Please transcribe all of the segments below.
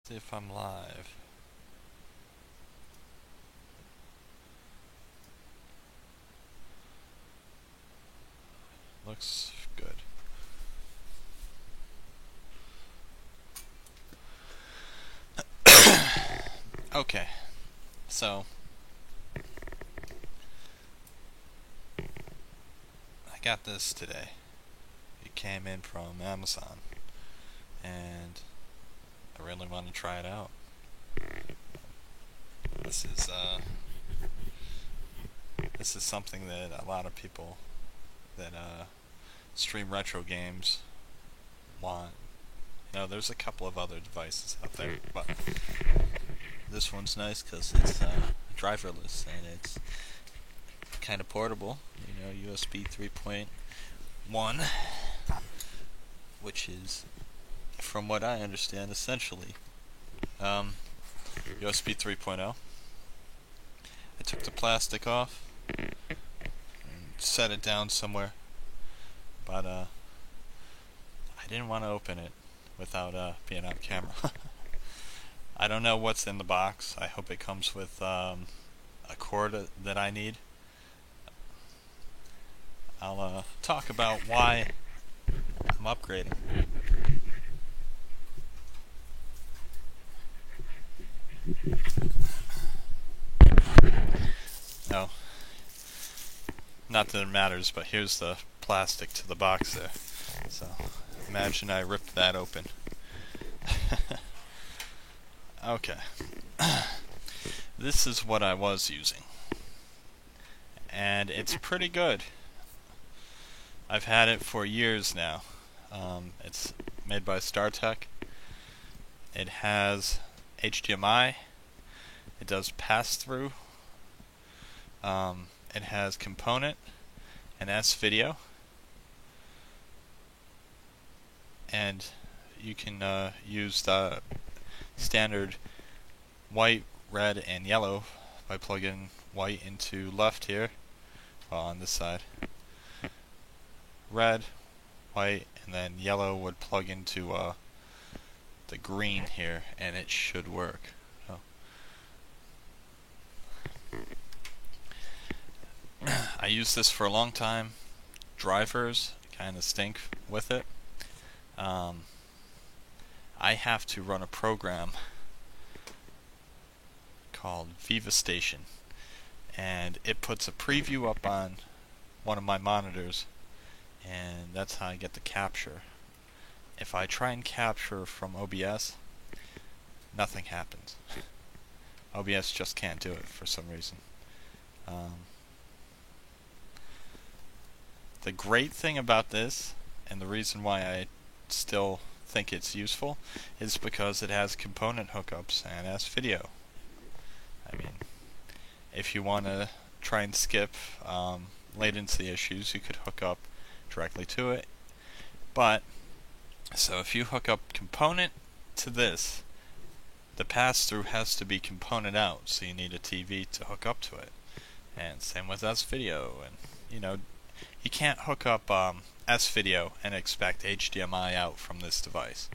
See if I'm live. Looks good. Okay, so I got this today. It came in from Amazon, and I really want to try it out. This is this is something that a lot of people that stream retro games want. You know, there's a couple of other devices out there, but this one's nice because it's driverless and it's kind of portable. You know, USB 3.1, which is, from what I understand, essentially USB 3.0. I took the plastic off and set it down somewhere, but I didn't want to open it without being on camera. I don't know what's in the box. I hope it comes with a cord that I need. I'll talk about why I'm upgrading. No, not that it matters, but here's the plastic to the box there. So imagine I ripped that open. Okay. This is what I was using, and it's pretty good. I've had it for years now. It's made by StarTech. It has HDMI. It does pass-through. It has component and S-video. And you can use the standard white, red, and yellow by plugging white into left here, well, on this side. Red, white, and then yellow would plug into the green here, and it should work. Oh. I used this for a long time. Drivers kind of stink with it. I have to run a program called Viva Station, and it puts a preview up on one of my monitors, and that's how I get the capture. If I try and capture from OBS, nothing happens. OBS just can't do it for some reason. The great thing about this, and the reason why I still think it's useful, is because it has component hookups and S-video. I mean, if you want to try and skip latency issues, you could hook up directly to it. But, so if you hook up component to this, the pass-through has to be component out, so you need a TV to hook up to it. And same with S-video, and you know, you can't hook up S-video and expect HDMI out from this device.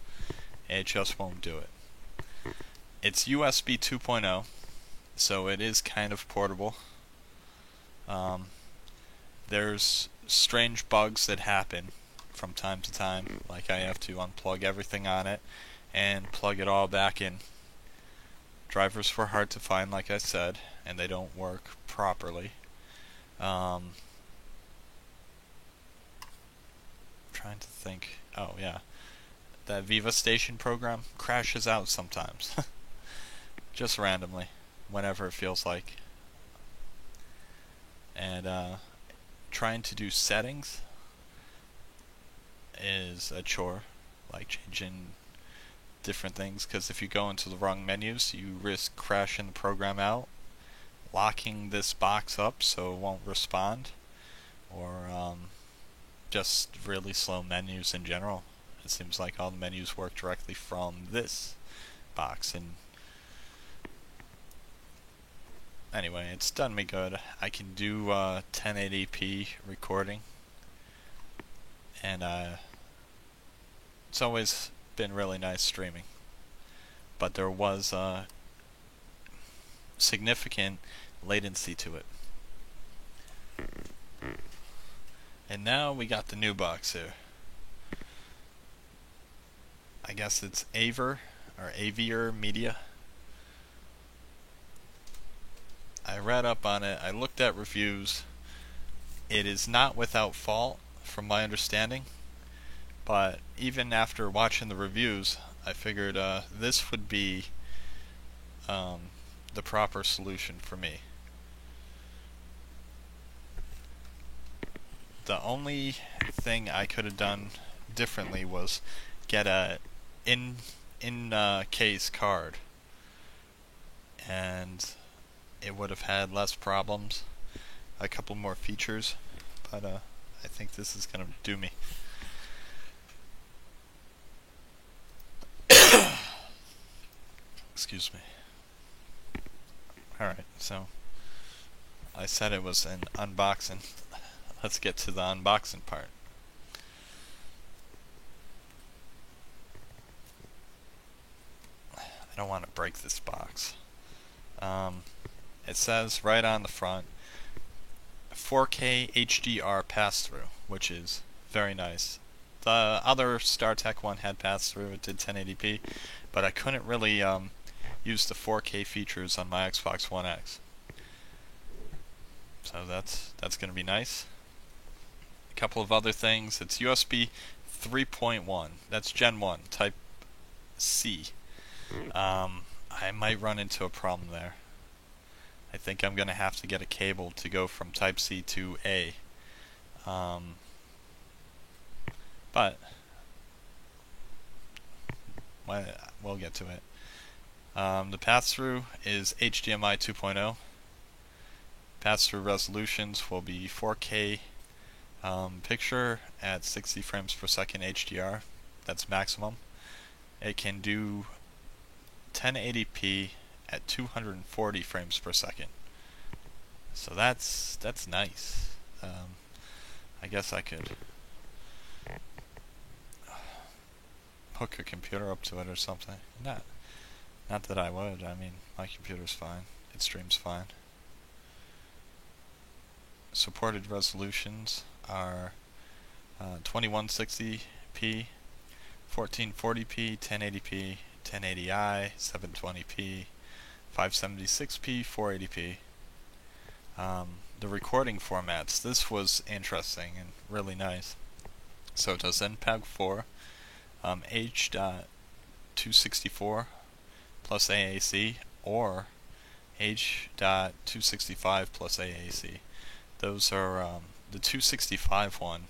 It just won't do it. It's USB 2.0, so it is kind of portable. There's strange bugs that happen from time to time, like I have to unplug everything on it and plug it all back in. Drivers were hard to find, like I said, and they don't work properly. Trying to think. Oh yeah, that Viva Station program crashes out sometimes, just randomly, whenever it feels like. And trying to do settings is a chore, like changing different things, because if you go into the wrong menus, you risk crashing the program out, locking this box up so it won't respond, or just really slow menus in general. It seems like all the menus work directly from this box, and anyway, it's done me good. I can do 1080p recording, and it's always been really nice streaming. but there was significant latency to it. And now we got the new box here. I guess it's Aver or Avier Media. I read up on it, I looked at reviews. It is not without fault from my understanding, but even after watching the reviews, I figured this would be the proper solution for me. The only thing I could have done differently was get a in case card, and it would have had less problems, a couple more features, but I think this is gonna do me. Excuse me. Alright, so I said it was an unboxing. Let's get to the unboxing part. I don't want to break this box. It says right on the front 4K HDR pass-through, which is very nice. The other StarTech one had pass-through, it did 1080p, but I couldn't really use the 4K features on my Xbox One X. So that's going to be nice. A couple of other things. It's USB 3.1. That's Gen 1, Type C. I might run into a problem there. I think I'm going to have to get a cable to go from Type C to A. But we'll get to it. The pass-through is HDMI 2.0. Pass-through resolutions will be 4K picture at 60 frames per second HDR. That's maximum. It can do 1080p at 240 frames per second. So that's nice. I guess I could hook a computer up to it or something. Not that I would. I mean, my computer's fine. It streams fine. Supported resolutions are 2160p, 1440p, 1080p, 1080i, 720p, 576p, 480p. The recording formats, this was interesting and really nice. So it does MPEG-4, H.264 plus AAC, or H.265 plus AAC. Those are the 265 one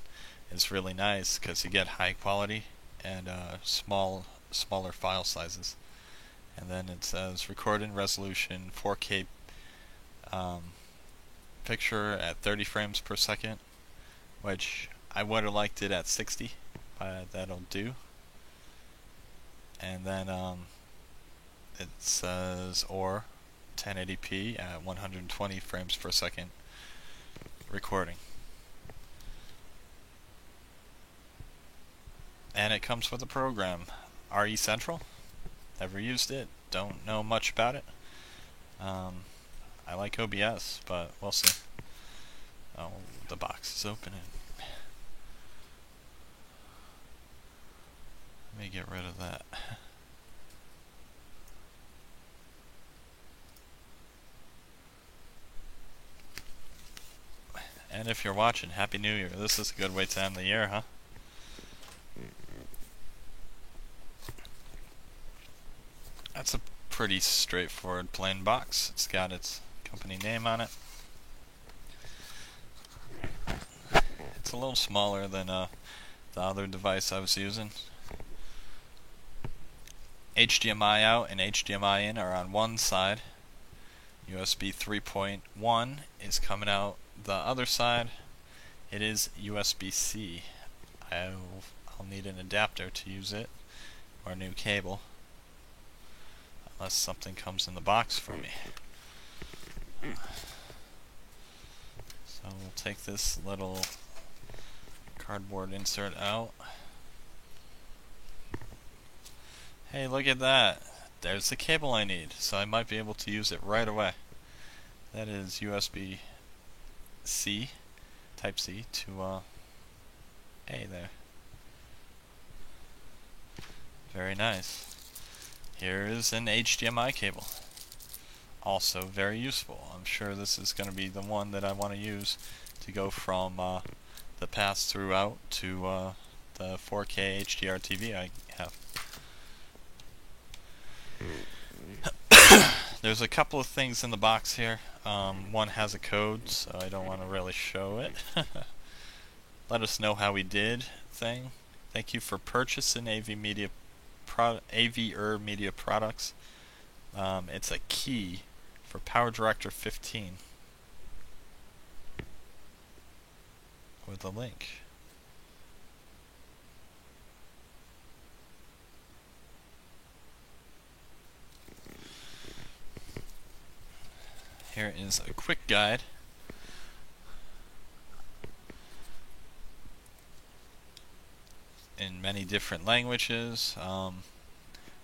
is really nice because you get high quality and smaller file sizes. And then it says recording resolution 4K picture at 30 frames per second, which I would have liked it at 60, but that'll do. And then it says or 1080p at 120 frames per second recording. And it comes with a program, RE Central. Never used it, don't know much about it. I like OBS, but we'll see. Oh, the box is opening. Let me get rid of that. And if you're watching, Happy New Year. This is a good way to end the year, huh? That's a pretty straightforward plain box. It's got its company name on it. It's a little smaller than the other device I was using. HDMI out and HDMI in are on one side. USB 3.1 is coming out the other side. It is USB-C. I'll need an adapter to use it, or a new cable, unless something comes in the box for me. So we'll take this little cardboard insert out. Hey, look at that. there's the cable I need, so I might be able to use it right away. That is USB-C, Type-C to A there. Very nice. Here is an HDMI cable. Also very useful. I'm sure this is going to be the one that I want to use to go from the pass-through out to the 4K HDR TV I have. There's a couple of things in the box here. One has a code, so I don't want to really show it. Let us know how we did thing. Thank you for purchasing AVer Media Products. It's a key for PowerDirector 15 with a link. Here is a quick guide. In many different languages.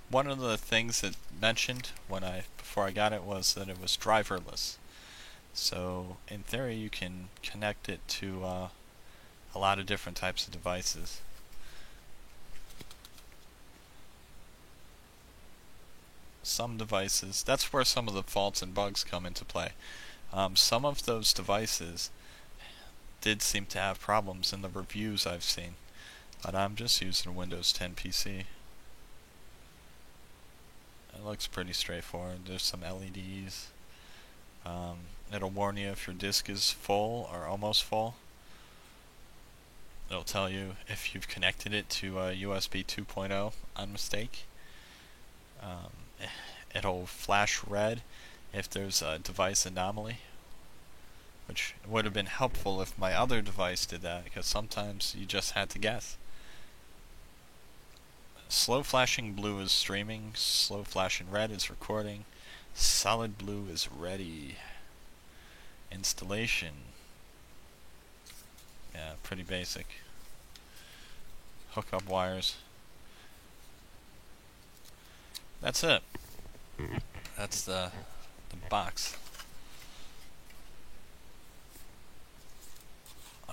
One of the things it mentioned before I got it was that it was driverless. So in theory you can connect it to a lot of different types of devices. Some devices, that's where some of the faults and bugs come into play. Some of those devices did seem to have problems in the reviews I've seen, but I'm just using a Windows 10 PC. It looks pretty straightforward. There's some LEDs. It'll warn you if your disk is full or almost full. It'll tell you if you've connected it to USB 2.0 on mistake. It'll flash red if there's a device anomaly, which would have been helpful if my other device did that, because sometimes you just had to guess. Slow flashing blue is streaming, slow flashing red is recording, solid blue is ready. Installation. Yeah, pretty basic. Hook up wires. That's it. That's the box.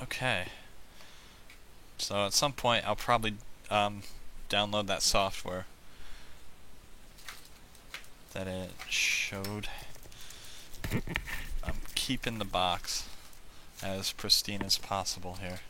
Okay. So at some point I'll probably download that software that it showed. I'm keeping the box as pristine as possible here.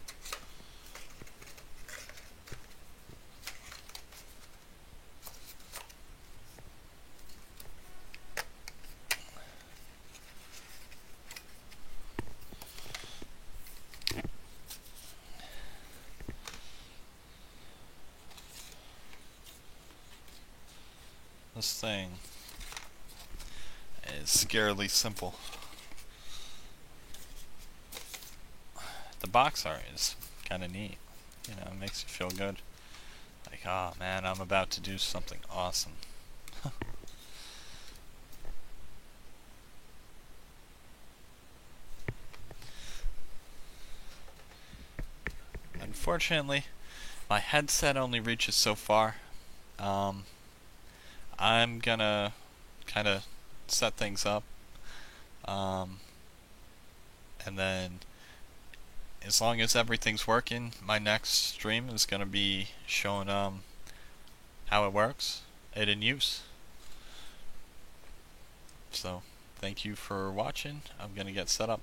This thing is scarily simple. The box art is kind of neat. You know, it makes you feel good. Like, oh man, I'm about to do something awesome. Unfortunately, my headset only reaches so far. I'm gonna kind of set things up, and then as long as everything's working, my next stream is gonna be showing how it works, it in use. So thank you for watching. I'm gonna get set up.